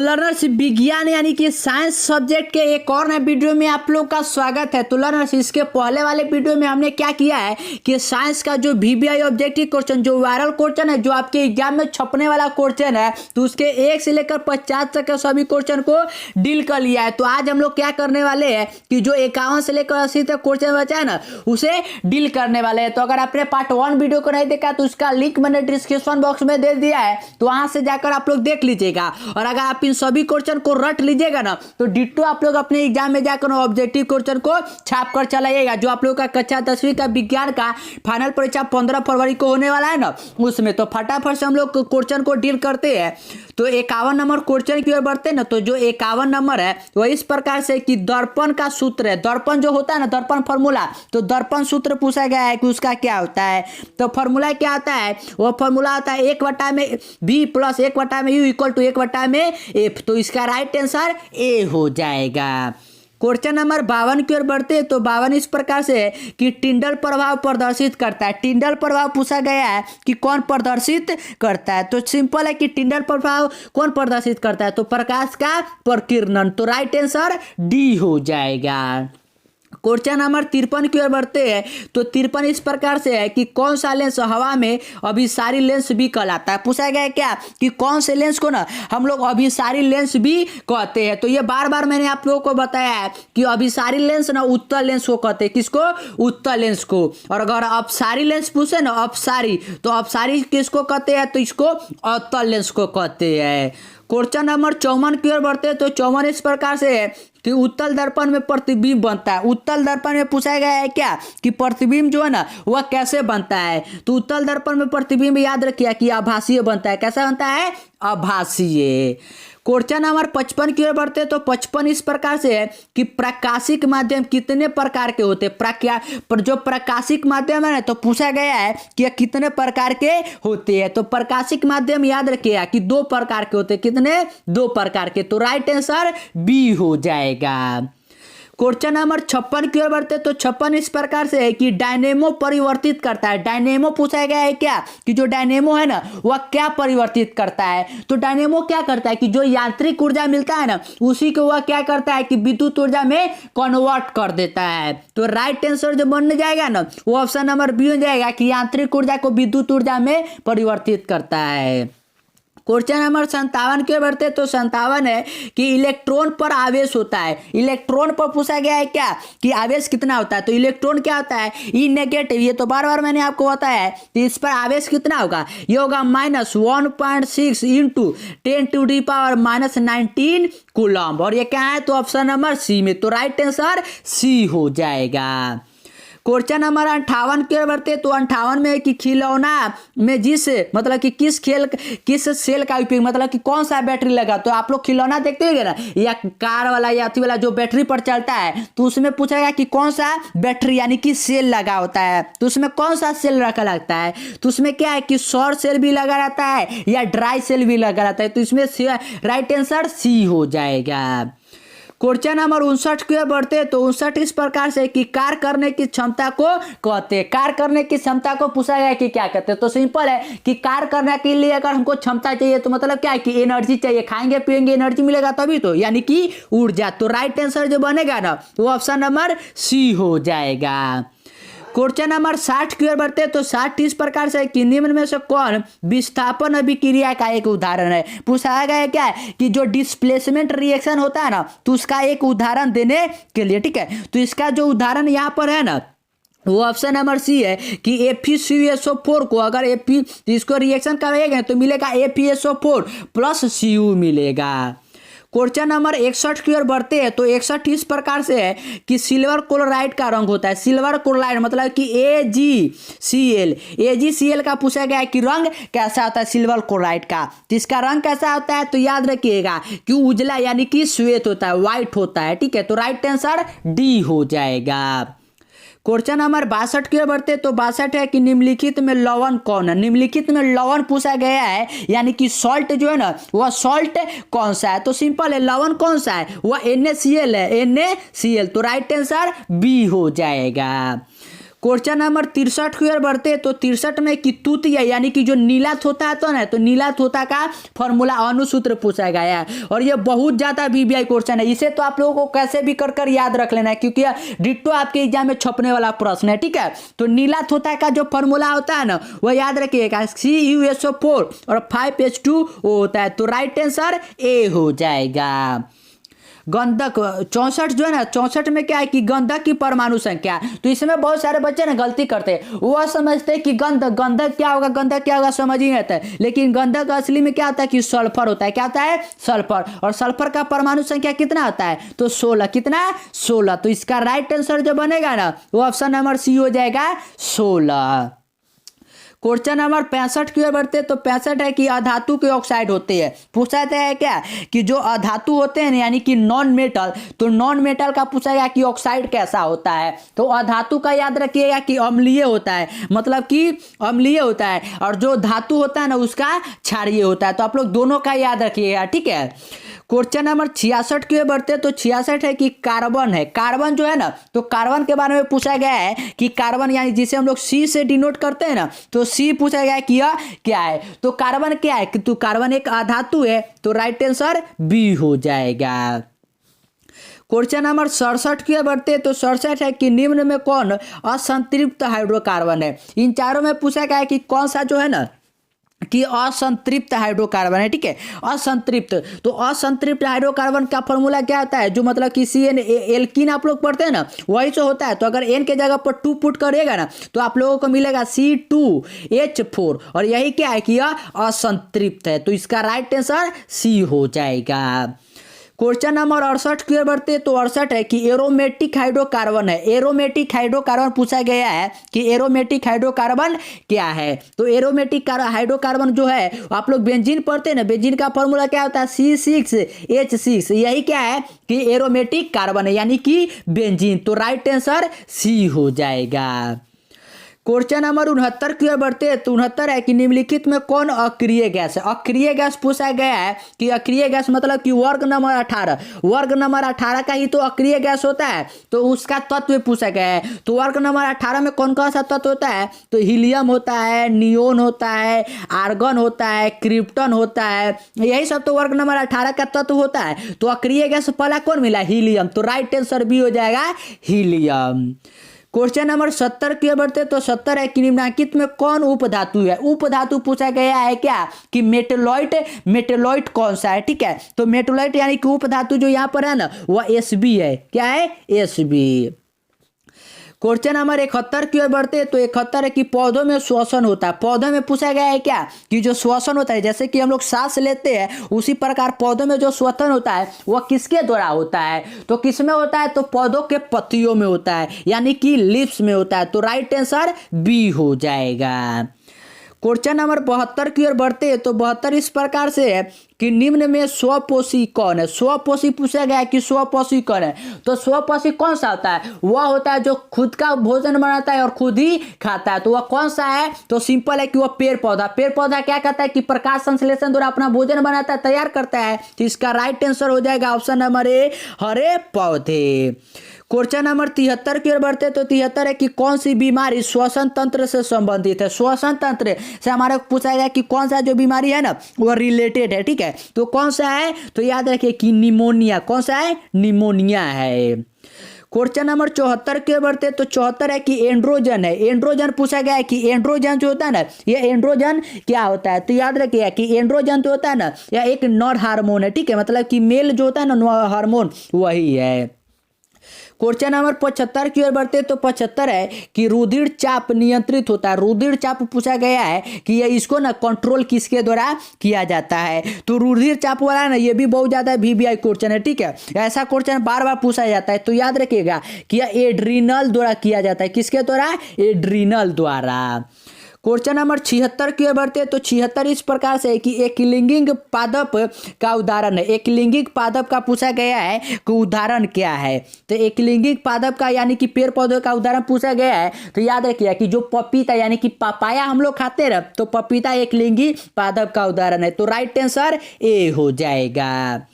Learners विज्ञान यानी कि साइंस सब्जेक्ट के एक और नए वीडियो में आप लोग का स्वागत है। तो लर्नर्स इसके पहले वाले वीडियो में हमने क्या किया है कि साइंस का जो वीवीआई ऑब्जेक्टिव क्वेश्चन जो वायरल क्वेश्चन है जो आपके एग्जाम में छपने वाला क्वेश्चन है तो उसके 1 से लेकर 50 तक के सभी क्वेश्चन को डील कर लिया है। तो आज हम लोग क्या करने वाले हैं कि जो 51 से लेकर 80 तक क्वेश्चन बचा है ना उसे डील करने वाले हैं। तो अगर आपने पार्ट 1 वीडियो को नहीं देखा तो उसका लिंक मैंने डिस्क्रिप्शन बॉक्स में दे दिया है, तो वहां से जाकर आप लोग देख लीजिएगा। और अगर आप इन सभी क्वेश्चन को रट लीजिएगा ना तो डिट्टो आप लोग अपने एग्जाम में जाकर ऑब्जेक्टिव क्वेश्चन को छाप कर चलाइएगा। जो आप लोग का कक्षा 10वीं का विज्ञान का फाइनल परीक्षा 15 फरवरी को होने वाला है ना उसमें तो फटाफट से हम लोग क्वेश्चन को डील करते हैं। तो 51 नंबर क्वेश्चन की ओर बढ़ते हैं ना। तो जो 51 नंबर है वो इस प्रकार से कि दर्पण का सूत्र है। दर्पण जो होता है ना दर्पण फॉर्मूला, तो दर्पण सूत्र पूछा गया है कि उसका क्या होता है। तो फॉर्मूला क्या होता है, वो फॉर्मूला होता है 1/v plus 1/u equal to 1/f। तो इसका राइट आंसर ए हो जाएगा। क्वेश्चन नंबर 52 की ओर बढ़ते हैं। तो 52 इस प्रकार से है कि टिंडल प्रभाव प्रदर्शित करता है। टिंडल प्रभाव पूछा गया है कि कौन प्रदर्शित करता है। तो सिंपल है कि टिंडल प्रभाव कौन प्रदर्शित करता है, तो प्रकाश का प्रकीर्णन। तो राइट आंसर डी हो जाएगा। क्वेश्चन नंबर 53 की ओर बढ़ते हैं। तो 53 इस प्रकार से है कि कौन सा लेंस हवा में अभिसारी लेंस भी कहलाता है। पूछा गया है क्या कि कौन से लेंस को ना हम लोग अभिसारी लेंस भी कहते हैं। तो ये बार बार मैंने आप लोगों को बताया है कि अभिसारी लेंस ना उत्तल लेंस को कहते हैं। किसको, उत्तल लेंस को। और अगर अपसारी लेंस पूछे ना अपसारी, तो अपसारी किसको कहते हैं, तो इसको अवतल लेंस को कहते हैं। क्वेश्चन नंबर 54 की ओर बढ़ते हैं। तो 54 इस प्रकार से है कि उत्तल दर्पण में प्रतिबिंब बनता है। उत्तल दर्पण में पूछा गया है क्या कि प्रतिबिंब जो है ना वह कैसे बनता है। तो उत्तल दर्पण में प्रतिबिंब याद रखिए कि आभासीय बनता है। कैसा बनता है, आभासीय। क्वेश्चन नंबर 55 की ओर बढ़ते हैं। तो 55 इस प्रकार से है कि प्रकाशिक माध्यम कितने प्रकार के होते हैं। जो प्रकाशिक माध्यम है ना तो पूछा गया है कि कितने प्रकार के होते हैं। तो प्रकाशिक माध्यम याद रखिएगा कि 2 प्रकार के होते हैं। कितने, 2 प्रकार के। तो राइट आंसर बी हो जाएगा। क्वेश्चन नंबर 56 की ओर बढ़ते। तो 56 इस प्रकार से है कि डायनेमो परिवर्तित करता है। डायनेमो पूछा गया है क्या कि जो डायनेमो है ना वह क्या परिवर्तित करता है। तो डायनेमो क्या करता है कि जो यांत्रिक ऊर्जा मिलता है ना उसी को वह क्या करता है कि विद्युत ऊर्जा में कन्वर्ट कर देता है। तो राइट आंसर जो बन जाएगा ना वो ऑप्शन नंबर बी हो जाएगा कि यांत्रिक ऊर्जा को विद्युत ऊर्जा में परिवर्तित करता है। क्वेश्चन नंबर 57 की ओर बढ़ते तो 57 है कि इलेक्ट्रॉन पर आवेश होता है। इलेक्ट्रॉन पर पूछा गया है क्या कि आवेश कितना होता है। तो इलेक्ट्रॉन क्या होता है, ई नेगेटिव। ये तो बार बार मैंने आपको बताया है। तो इस पर आवेश कितना होगा, ये होगा -1.6 इंटू 10⁻⁻19 कूलम्ब। और ये क्या है, तो ऑप्शन नंबर सी में। तो राइट आंसर सी हो जाएगा। क्वेश्चन नंबर 58 की ओर बढ़ते तो 58 में कि खिलौना में जिस मतलब कि किस सेल का उपयोग, मतलब कि कौन सा बैटरी लगा। तो आप लोग खिलौना देखते होंगे ना या कार वाला या अथी वाला जो बैटरी पर चलता है तो उसमें पूछा गया कि कौन सा बैटरी यानी कि सेल लगा होता है। तो उसमें कौन सा सेल रखा लगता है। तो उसमें क्या है कि सौर सेल भी लगा रहता है या ड्राई सेल भी लगा रहता है। तो इसमें राइट आंसर सी हो जाएगा। क्वेश्चन नंबर 59 की ओर बढ़ते हैं। तो 59 इस प्रकार से कि कार्य करने की क्षमता को कहते हैं। कार्य करने की क्षमता को पूछा गया कि क्या कहते हैं। तो सिंपल है कि कार्य करने के लिए अगर हमको क्षमता चाहिए तो मतलब क्या है कि एनर्जी चाहिए। खाएंगे पिएंगे एनर्जी मिलेगा तभी तो, यानी कि ऊर्जा। तो राइट आंसर जो बनेगा ना वो ऑप्शन नंबर सी हो जाएगा। क्वेश्चन नंबर 60 की ओर बढ़ते हैं। तो 60 इस प्रकार से कि निम्न में से कौन विस्थापन अभिक्रिया का एक उदाहरण है। पूछा गया है क्या कि जो डिस्प्लेसमेंट रिएक्शन होता है ना तो उसका एक उदाहरण देने के लिए, ठीक है। तो इसका जो उदाहरण यहाँ पर है ना वो ऑप्शन नंबर सी है कि FeCuSO4 को अगर इसको रिएक्शन करेंगे तो मिलेगा FeSO4 प्लस Cu मिलेगा। क्वेश्चन नंबर 61 की ओर बढ़ते हैं। तो 61 इस प्रकार से है कि सिल्वर क्लोराइड का रंग होता है। सिल्वर क्लोराइड मतलब कि AgCl का पूछा गया है कि रंग कैसा होता है सिल्वर क्लोराइड का। तो इसका रंग कैसा होता है, तो याद रखिएगा कि उजला यानी कि श्वेत होता है, व्हाइट होता है, ठीक है। तो राइट आंसर डी हो जाएगा। क्वेश्चन नंबर 62 की ओर बढ़ते तो 62 है कि निम्नलिखित में लवण कौन है। निम्नलिखित में लवण पूछा गया है यानी कि सॉल्ट जो है ना वह सॉल्ट कौन सा है। तो सिंपल है, लवण कौन सा है, वह NaCl है, NaCl। तो राइट आंसर बी हो जाएगा। क्वेश्चन नंबर 63 की ओर बढ़ते हैं। तो 63 में कि तूतिया यानी कि जो नीला तोता तो ना, तो नीला तोता का फॉर्मूला अनुसूत्र पूछा गया है और ये बहुत ज्यादा वीवीआई क्वेश्चन है। इसे तो आप लोगों को कैसे भी कर कर याद रख लेना है क्योंकि डिट्टो आपके एग्जाम में छपने वाला प्रश्न है। ठीक है, तो नीला तोता का जो फॉर्मूला होता है ना वो याद रखिएगा, CuSO4 और 5H2O होता है। तो राइट आंसर ए हो जाएगा। गंधक 64 जो है ना, 64 में क्या है कि गंधक की परमाणु संख्या। तो इसमें बहुत सारे बच्चे ना गलती करते हैं, वो समझते हैं कि गंधक क्या होगा, गंधक क्या होगा समझ ही नहीं आता है। लेकिन गंधक असली में क्या होता है कि सल्फर होता है। क्या होता है? सल्फर। और सल्फर का परमाणु संख्या कितना होता है? तो 16। कितना? 16। तो इसका राइट आंसर जो बनेगा ना वो ऑप्शन नंबर सी हो जाएगा, 16। क्वेश्चन नंबर 65 की ओर बढ़ते तो 65 है कि अधातु के ऑक्साइड होते हैं। पूछा जाता है क्या कि जो अधातु होते हैं यानी कि नॉन मेटल, तो नॉन मेटल का पूछा गया कि ऑक्साइड कैसा होता है। तो अधातु का याद रखिएगा कि अम्लीय होता है, मतलब कि अम्लीय होता है, और जो धातु होता है ना उसका क्षारीय होता है। तो आप लोग दोनों का याद रखिएगा। ठीक है, क्वेश्चन नंबर 66 की ओर बढ़ते तो 66 है कि कार्बन है। कार्बन जो है ना, तो कार्बन के बारे में पूछा गया है कि कार्बन यानी जिसे हम लोग सी से डिनोट करते हैं ना, तो सी पूछा गया है कि यह क्या है। तो कार्बन क्या है? तो कार्बन एक अधातु है। तो राइट आंसर बी हो जाएगा। क्वेश्चन नंबर 67 की ओर बढ़ते तो 67 है कि निम्न में कौन असंतृप्त हाइड्रोकार्बन है। इन चारों में पूछा गया है कि कौन सा जो है ना कि असंतृप्त हाइड्रोकार्बन है। ठीक है, असंतृप्त। तो असंतृप्त हाइड्रोकार्बन का फॉर्मूला क्या होता है? जो मतलब कि CN एल्कीन आप लोग पढ़ते हैं ना वही से होता है। तो अगर N के जगह पर 2 पुट करिएगा ना तो आप लोगों को मिलेगा C2H4 और यही क्या है कि यह असंतृप्त है। तो इसका राइट आंसर सी हो जाएगा। क्वेश्चन नंबर 68 की ओर बढ़ते तो 68 है कि एरोमेटिक हाइड्रोकार्बन है। एरोमेटिक हाइड्रोकार्बन पूछा गया है कि एरोमेटिक हाइड्रोकार्बन क्या है। तो एरोमेटिक हाइड्रोकार्बन जो है आप लोग बेंजीन पढ़ते हैं ना, बेंजीन का फॉर्मूला क्या होता है? C6H6। यही क्या है कि एरोमेटिक कार्बन है यानी कि बेंजीन। तो राइट आंसर सी हो जाएगा। क्वेश्चन नंबर 69 की ओर बढ़ते हैं तो 69 है कि निम्नलिखित में कौन अक्रिय गैस है। अक्रिय गैस पूछा गया है कि अक्रिय गैस मतलब कि वर्ग नंबर 18, वर्ग नंबर 18 का ही तो अक्रिय गैस होता है। तो उसका तत्व पूछा गया है। तो वर्ग नंबर 18 में कौन कौन सा तत्व होता है? तो हीलियम होता है, नियोन होता है, आर्गन होता है, क्रिप्टन होता है, यही सब तो वर्ग नंबर 18 का तत्व होता है। तो अक्रिय गैस पहला कौन मिला? हीलियम। तो राइट आंसर बी हो जाएगा, हीलियम। क्वेश्चन नंबर 70 की ओर बढ़ते तो 70 है कि निम्नलिखित में कौन उपधातु है। उपधातु पूछा गया है क्या कि मेटेलॉइट। मेटेलॉइट कौन सा है? ठीक है, तो मेटेलॉइट यानी कि उपधातु जो यहाँ पर है ना वह Sb है। क्या है? Sb। क्वेश्चन नंबर 71 की ओर बढ़ते तो 71 है कि पौधों में श्वसन होता है। पौधों में पूछा गया है क्या कि जो श्वसन होता है जैसे कि हम लोग सांस लेते हैं उसी प्रकार पौधों में जो श्वसन होता है वह किसके द्वारा होता है? तो किस में होता है? तो पौधों के पत्तियों में होता है यानी कि लीव्स में होता है। तो राइट आंसर बी हो जाएगा। क्वेश्चन नंबर 72 की ओर बढ़ते हैं तो 72 इस प्रकार से है कि निम्न में स्वपोषी कौन है। स्वपोषी पूछा गया है कि स्वपोषी कौन है। तो स्वपोषी कौन सा होता है? वह होता है जो खुद का भोजन बनाता है और खुद ही खाता है। तो वह कौन सा है? तो सिंपल है कि वह पेड़ पौधा। पेड़ पौधा क्या करता है कि प्रकाश संश्लेषण द्वारा अपना भोजन बनाता है, तैयार करता है। तो इसका राइट आंसर हो जाएगा ऑप्शन नंबर ए, हरे पौधे। क्वेश्चन नंबर 73 की ओर बढ़ते तो 73 है कि कौन सी बीमारी श्वसन तंत्र से संबंधित है। श्वसन तंत्र से हमारे पूछा गया कि कौन सा जो बीमारी है ना वो रिलेटेड है। ठीक है, तो कौन सा है? तो याद रखिए कि निमोनिया। कौन सा है? निमोनिया है। क्वेश्चन नंबर 74 की ओर बढ़ते तो 74 है कि एंड्रोजन है। एंड्रोजन पूछा गया है कि एंड्रोजन जो होता है ना ये एंड्रोजन क्या होता है? तो याद रखिए कि एंड्रोजन जो होता है ना यह एक नर हार्मोन है। ठीक है, मतलब कि मेल जो होता है ना हार्मोन वही है। क्वेश्चन नंबर 75 की ओर बढ़ते तो 75 है कि रुधिर चाप नियंत्रित होता है। रुधिर चाप पूछा गया है कि ये इसको ना कंट्रोल किसके द्वारा किया जाता है। तो रुधिर चाप वाला ना ये भी बहुत ज्यादा वीवीआई क्वेश्चन है। ठीक है, ऐसा क्वेश्चन बार बार पूछा जाता है। तो याद रखिएगा कि यह एड्रीनल द्वारा किया जाता है। किसके द्वारा? एड्रीनल द्वारा। क्वेश्चन नंबर 76 की ओर बढ़ते तो 76 इस प्रकार से है कि एक लिंगिक पादप का उदाहरण है। एक लिंगिक पादप का पूछा गया है कि उदाहरण क्या है। तो एक लिंगिक पादप का यानी कि पेड़ पौधों का उदाहरण पूछा गया है। तो याद रखिए कि जो पपीता यानी कि पपाया हम लोग खाते रहे तो पपीता एक लिंगिक पादप का उदाहरण है। तो राइट आंसर ए हो जाएगा।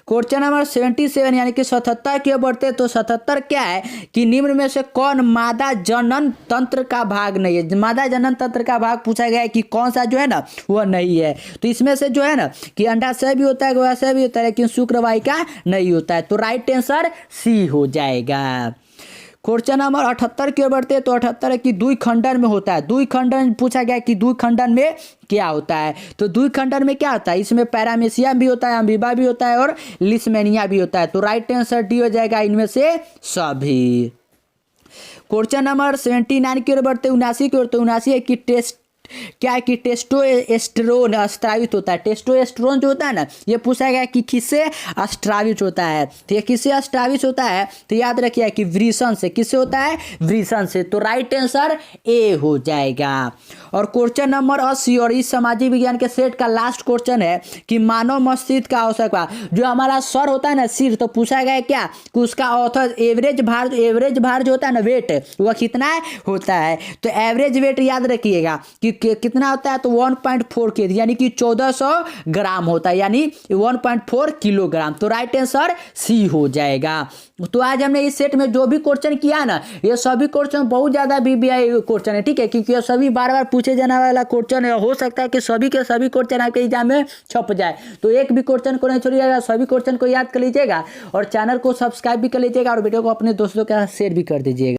क्वेश्चन नंबर 77 यानी कि 77 की ओर बढ़ते तो 77 क्या है कि निम्न में से कौन मादा जनन तंत्र का भाग नहीं है। मादा जनन तंत्र का भाग पूछा गया है कि कौन सा जो है ना वह नहीं है। तो इसमें से जो है ना कि अंडाशय भी होता है, गर्भाशय भी होता है, लेकिन शुक्रवाहिका नहीं होता है। तो राइट आंसर सी हो जाएगा। क्वेश्चन नंबर 78 की ओर बढ़ते हैं तो 78 है कि द्विखंडन में होता है। द्विखंडन पूछा गया कि द्विखंडन में क्या होता है। तो द्विखंडन में क्या होता है, इसमें पैरामेसियम भी होता है, अमीबा भी होता है और लिस्मेनिया भी होता है। तो राइट आंसर डी हो जाएगा इनमें से सभी। क्वेश्चन नंबर 79 की ओर बढ़ते 79 की ओर तो 79 है कि क्या है कि टेस्टोस्टेरोन स्त्रावित होता है। टेस्टोस्टेरोन जो होता है ना ये पूछा गया कि किससे स्त्रावित होता है। तो ये किससे स्त्रावित होता है तो याद रखिए कि वृषण से। किससे होता है, वृषण से। तो राइट आंसर ए हो जाएगा। और क्वेश्चन नंबर 80 और इस सामाजिक विज्ञान के सेट का लास्ट क्वेश्चन है कि मानव मस्तिष्क का औसत का जो हमारा सर होता है ना सिर, तो पूछा गया क्या कि उसका औसत एवरेज भार जो होता है ना वेट वह कितना होता है। तो एवरेज वेट याद रखिएगा कि कितना होता है तो 1.4 kg यानी कि 1400 ग्राम होता है, यानी 1.4 किलोग्राम। तो राइट आंसर सी हो जाएगा। तो आज हमने इस सेट में जो भी क्वेश्चन किया ना ये सभी क्वेश्चन बहुत ज़्यादा बीबीआई क्वेश्चन है, ठीक है, क्योंकि ये सभी बार बार पूछे जाने वाला क्वेश्चन है। हो सकता है कि सभी के सभी क्वेश्चन आपके एग्जाम में छप जाए। तो एक भी क्वेश्चन को नहीं छोड़िएगा, सभी क्वेश्चन को याद कर लीजिएगा और चैनल को सब्सक्राइब भी कर लीजिएगा और वीडियो को अपने दोस्तों के साथ शेयर भी कर दीजिएगा।